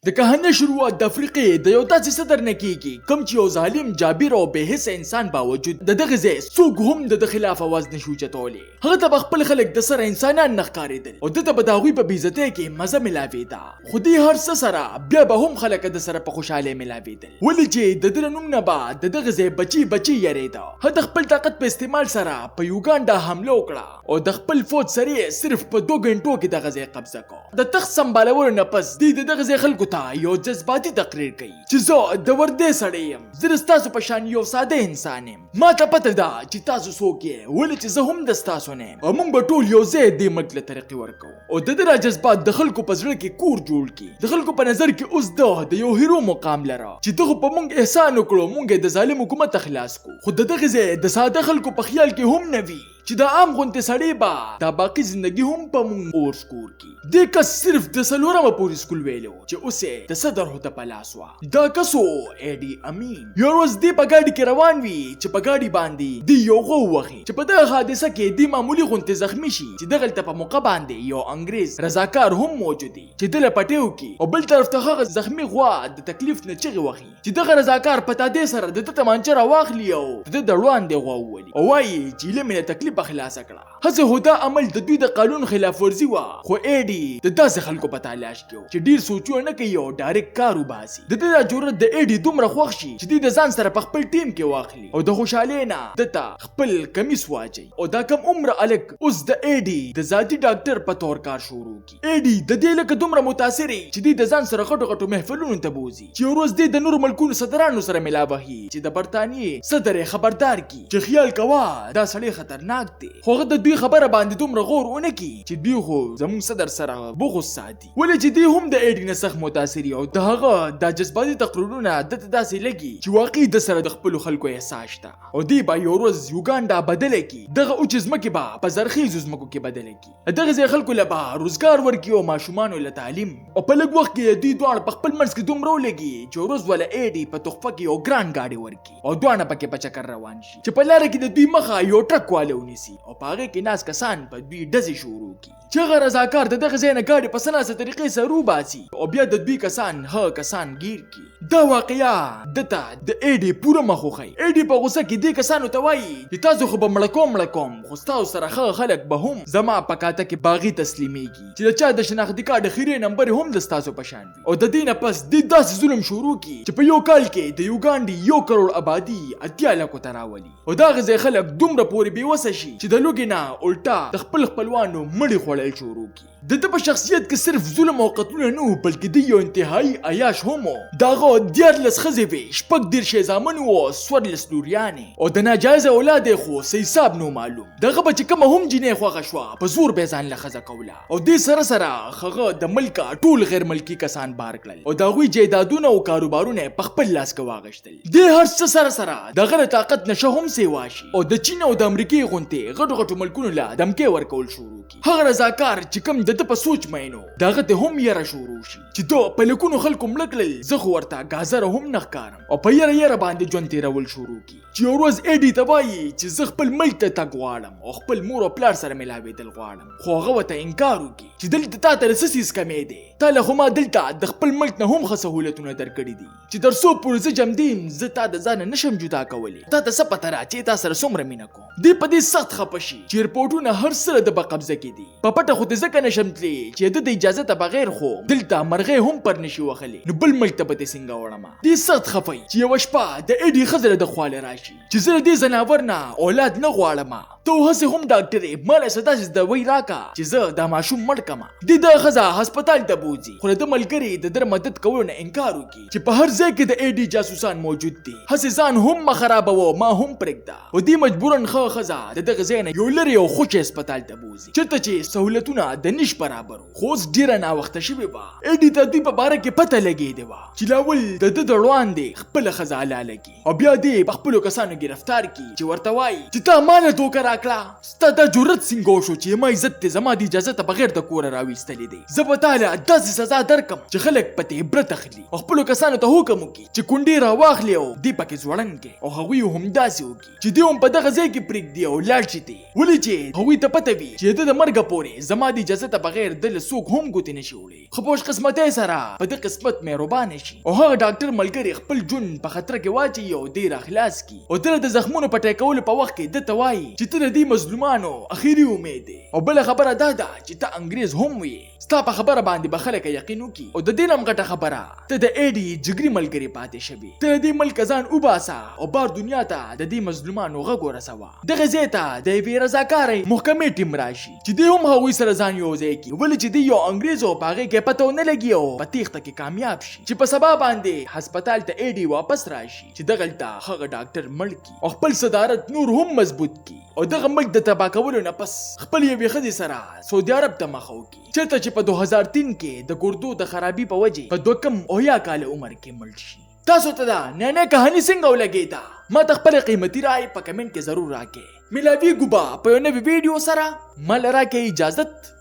د کهنه شروعات د افریقې د یو داسې صدر نه کیږي کوم چې یو ظالم جابر او بې حس انسان باوجود د دغه ځای څوک هم د خلاف आवाज نشو چتولی. هغه ته خپل خلک د سره انسانان نه ښکارېدل او دته به د هغوی په بېعزتۍ کې مزه ملاوېده، خو دې هر څه سره بیا به هم خلک د سره په خوشحالۍ ملاوېدل، ولې چې د ده نوم نه به د دغه ځای بچي یارېده. هغه د خپل طاقت په استعمال سره په یوګانډا حمله وکړه او د خپل فوج سره صرف په 2 غنټو کې دغه ځای قبضه کړ. د تخت سمبالولو نه پس د دغه ځای خلکو یو جذباتي تقریر کوي چې زه د وردې سړی یم، زه ستاسو په شان یو ساده انسان یم، ما ته پته ده چې تاسو څوک یې، ولې چې زه هم د ستاسو نه یم او موږ به ټول یو ځای دې ملک له ترقي ورکوو. او د ده را جذبات د خلکو په زړه کې کور جوړ کړي. د خلکو په نظر کې اوس ده د یو هیرو مقام لره چې دغه په موږ احسان وکړو، موږ د ظالم حکومت خلاص کړو. خو د دغه ځای د ساده خلکو په خیال کې هم نه وي چې د عام غونډې سړی به دا باقي زندگی هم په مونږ اور سکور کی. دې کس صرف د څلورمه پورې سکول ویلو چې اوس یې د صدر هوته په لاس وه. دا کس و ایډي امین. یو ورځ دی په ګاډي کې روان وي چې په ګاډي باندې دی یو غو وخي چې په دغه حادثه کې دی معمولی غونډې زخمی شي چې دغلته په موقع باندې یو انګریز رضاکار هم موجود دی چې دله پټیو کی او بل طرف ته هغه زخمی غوا د تکلیف نه چغې وخي چې دغه رضاکار په تادې سره د تمانچه راواخلي او د دړوان دی غوا وولي او وایي چې لمنه تکلیف بخلاص کړه. هڅه هدا عمل د دوی د قانون خلاف ورزي وا، خو ایډي د داسې خلکو په تلاش کې چې ډیر سوچونه نه کوي او ډایرکټ کار وباسي. د دې د جرأت د ایډي دومره خوښ شي چې د ځان سره په خپل ټیم کې واخلي او د خوشحالۍ نه دته خپل کمیس واچي او دا کم عمر الک اوس د ایډي د ذاتی ډاکټر په تور کار شروع کی. ایډي د دې لکه دومره متاثر چې د ځان سره غټو محفلونو ته بوزي چې ورځ د نور ملکونو صدرانو سره ملاوهي چې د برتانیې صدر خبردار کی چې خیال کوا دا سړی خطرناک دی. خو د دوی خبره باندې دومره غور ونه کی چې دوی خو زموږ صدر سره بغض ساتي، ولې چې دوی هم د ایډي نه سخت متاثر او د هغه د جذباتي تقریرونه دته داسې لګي چې واقعي د سره د خپل خلکو احساس شته او دوی به یو ورځ یوګانډا بدله کی، دغه اوچ ځمکې به په زرخیزو ځمکو کې بدله کی، دغه ځای خلکو له به روزګار ورکړي او ماشومانو له تعلیم او په لږ وخت کې دوی دواړه په خپل منځ کې دومره ولګي چې ورځ ولا ایډي په تحفه کې یو ګران ګاډي ورکړي او دواړه پکې په چکر روان شي چې په لاره کې د دوی مخه یو ټرک والا ونیسي او په هغه کې ناس کسان په دوی ډزې شروع کی چې هغه رضاکار د دغه ځای نه ګاډي په سناسه طریقې سره وباسي او بیا د دوی کسان کسان گیر کی. دا واقعیا دته د ایډي پوره مخ وخی. ایډي په غوسه کې دې کسانو ته وایي چې تاسو خو به مړه کوم خو ستاسو سره خلک به هم زما په کاته کې باغي تسلیمیږي چې د چا د شناختی کارت خیرې نمبر هم د ستاسو په شان وي او د دې نه پس د داسې ظلم شروع کی چې په یو کال کې د یوګانډي 1 کروڑ آبادی 80 لکو ته راولي او دا غزه خلک دومره پورې بیوسه شي چې د لوګي نه الټا د خپل خپلوانو مړي خوړل شروع کی. د په شخصیت کې صرف ظلم او قتلونه نه بلکې د یو انتهایی عیاش هم داغه 14 خزې وي، شپږ 10 زامن او 14 لوریانې او د ناجایز اولاد خو سې حساب نو معلوم. دغه بچ کوم هم جنې خوغه شو په زور به ځان لخزه کوله او د سره خغه د ملک ټول غیر ملکی کسان بار کړل او دغه جیدادونه او کاروبارونه په خپل لاس کې واغشتل. د هر څه سره دغه طاقت نشه هم سیواشي او د چین او د امریکای غونټه غټو ملکونو لا دمکه ورکول شروع کی. هغه رضاکار چې کوم د په سوچ مینو داغه ته هم یره شروع شي چې دو په لکونو خلکو ملکل زخ ورته غازر هم نخکارم او په یره باندې جون تیرول شروع کی چې ورځ ایډي تبای چې زه خپل ملک ته تګواړم او خپل مور او پلار سره ملاوېدل غواړم، خو هغه وته انکار وکي چې دلته تا ته رسسیس کمې دي، تا له ما دلته د خپل ملک نه هم سہولتونه درکړي دي چې درسو پورې جمدیم زه تا د ځان نشم جدا کولی، تا ته څه پته را چې تا سره څومره مینه کوم. دی په دې سخت خپشي چې رپورټونه هر سره د قبضه کې دي، په پټه خو ځکه نشم تلی چې د اجازه ته بغیر خو دلته مرغې هم پر نشي وخلی نو بل ملک ته به څنګه وړم. دی سخت خفای چې یو شپه د ایډي خزر د خواله راشي چې زه دې زناور نه اولاد نه غواړم، ته هسه هم ډاکټر مال سداس د وی راکا چې زه د ماشوم مړ کما. د خزا هسپتال ته بوزي خو د ملګری د در مدد کولو نه انکار وکي چې په هر ځای کې د ایډي جاسوسان موجود دي، هسه ځان هم خرابوي ما هم پرګدا او دی مجبورن خزا دغه ځای نه یو لري او خوش هسپتال ته بوزي چرته چې سہولتونه د نش برابر خو ډیر نه وخت شوی با. ایډي ته دی په باره کې پته لګی دی وا چې لاول د دروان دی خپل خزا لاله کی او بیا دی په خپل کسانو گرفتار کی چې ورته وای چې تا مال دوکر راکړه، ستاسو د جرأت څنګه شو چې ما عزت ته زما د اجازه ته بغیر د کور راويستلې دي، زه به تعالی داسې سزا درکم چې خلک پته عبرت اخلي او خپل کسانو ته حکم وکي چې کونډې را واخلي او دی پکې ځوړن کې او هغوی هم داسې وکي چې دی هم په دغه ځای کې پریک دی او لاړ شي دی، ولې چې هغوی ته پته وي چې د مرګ پورې زما د اجازه دته بغیر د لسوک هم ګوتې نشي وړي خو پوش قسمتۍ سره په دې قسمت مهربان شي او هغه ډاکټر ملګری خپل جون په خطر کې واچي او دې راخلاص کی او د زخمونو په ټیکولو په وخت کې دته وایي چې ته د دې مظلومانو اخیری امید دی او بل خبره دا ده چې ته انګریز هم وي ستا په خبره باندې به خلک یقین وکړي او د دې نم غټه خبره ته د ایډي جګري ملګری پاتې شوي ته د دې ملک ځان وباسه او بار دنیا ته د دې مظلومانو غږ ورسوه دغه ځای ته د یوې رضاکارۍ محکمې ټیم راشي چې دوی هم هغوی سره ځان یوځای کړي ولې چې دوی یو انګریز و په هغې کې پته ونه لګي او په تیښته کې کامیاب شي چې په سبا باندې هسپتال ته ایډي واپس راشي چې دغلته هغه ډاکټر مړ کړي او خپل صدارت نور هم مضبوط کړي او دغه ملک د تباه کولو نه پس خپل یوې ښځې سره سعودي عرب ته مخه وکړي چېرته چې په 2003 کې د ګردو د خرابي په وجې په 2 کم اویا کاله عمر کې مړ شي تاسو ته دا نینه کہانی څنګه ولګېده ما ته خپل قیمتي رائے په کمنټ کې ضرور راکړئ ملاوي ګوبا په یو نوي ویډیو سره مال راکړئ اجازت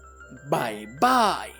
بای بای